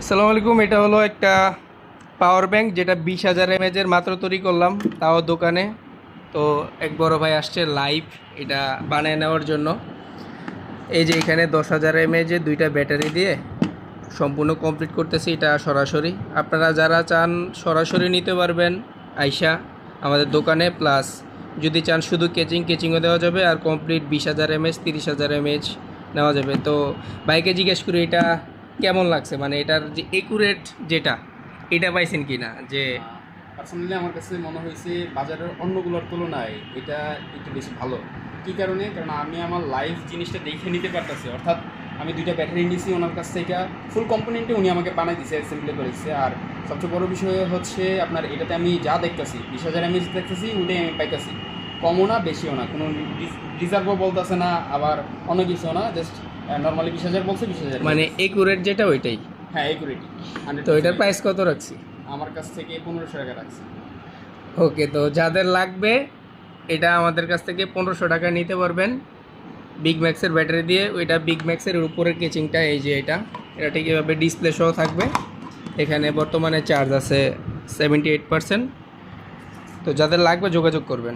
আসসালামু আলাইকুম। এটা হলো একটা পাওয়ার ব্যাংক যেটা 20,000 এমএজের মাত্র তৈরি করলাম, তাও দোকানে। তো এক বড় ভাই আসছে লাইভ এটা বানিয়ে নেওয়ার জন্য। এই যে এখানে 10,000 এমএজের দুইটা ব্যাটারি দিয়ে সম্পূর্ণ কমপ্লিট করতেছি এটা সরাসরি। আপনারা যারা চান সরাসরি নিতে পারবেন আইসা আমাদের দোকানে, প্লাস যদি চান শুধু কেচিংও দেওয়া যাবে, আর কমপ্লিট 20,000 এমএজ 30,000 এমএজ নেওয়া যাবে। তো বাইকে জিজ্ঞেস করি এটা কেমন লাগছে, মানে এটার যে একুরেট যেটা এটা পাইছেন কি না? যে পার্সোনালি আমার কাছে মনে হয়েছে বাজারের অন্যগুলোর তুলনায় এটা একটু বেশি ভালো। কী কারণে? কারণ আমি আমার লাইভ জিনিসটা দেখে নিতে পারতেছি। অর্থাৎ আমি দুইটা ব্যাটারি নিয়েছি ওনার কাছ থেকে, ফুল কম্পোনেন্টে উনি আমাকে বানাই দিছে, অ্যাসেম্বলি করেছে। আর সবচেয়ে বড় বিষয় হচ্ছে আপনার এটাতে আমি যা দেখতেছি 20,000 এমএস দেখতেছি, ওটাই আমি পাইতেছি। কমও না বেশিও না, কোনো রিজার্ভও বলতেছে না, আবার অন্য কিছুও না, জাস্ট নর্মালি 20,000 বলছে 20,000। মানে একুরেট যেটা ওইটাই। হ্যাঁ, একুরেটি তো এটার 100%। প্রাইস কত রাখছি? আমার কাছ থেকে 1500 টাকা রাখছে। ওকে, তো যাদের লাগবে এটা আমাদের কাছ থেকে 1500 টাকা নিতে পারবেন বিগ ম্যাক্সের ব্যাটারি দিয়ে। ওইটা বিগ ম্যাক্সের উপরের কেচিংটা এই যে এটা এটা ঠিক এভাবে ডিসপ্লে সহ থাকবে। এখানে বর্তমানে চার্জ আছে 78%। তো যাদের লাগবে যোগাযোগ করবেন।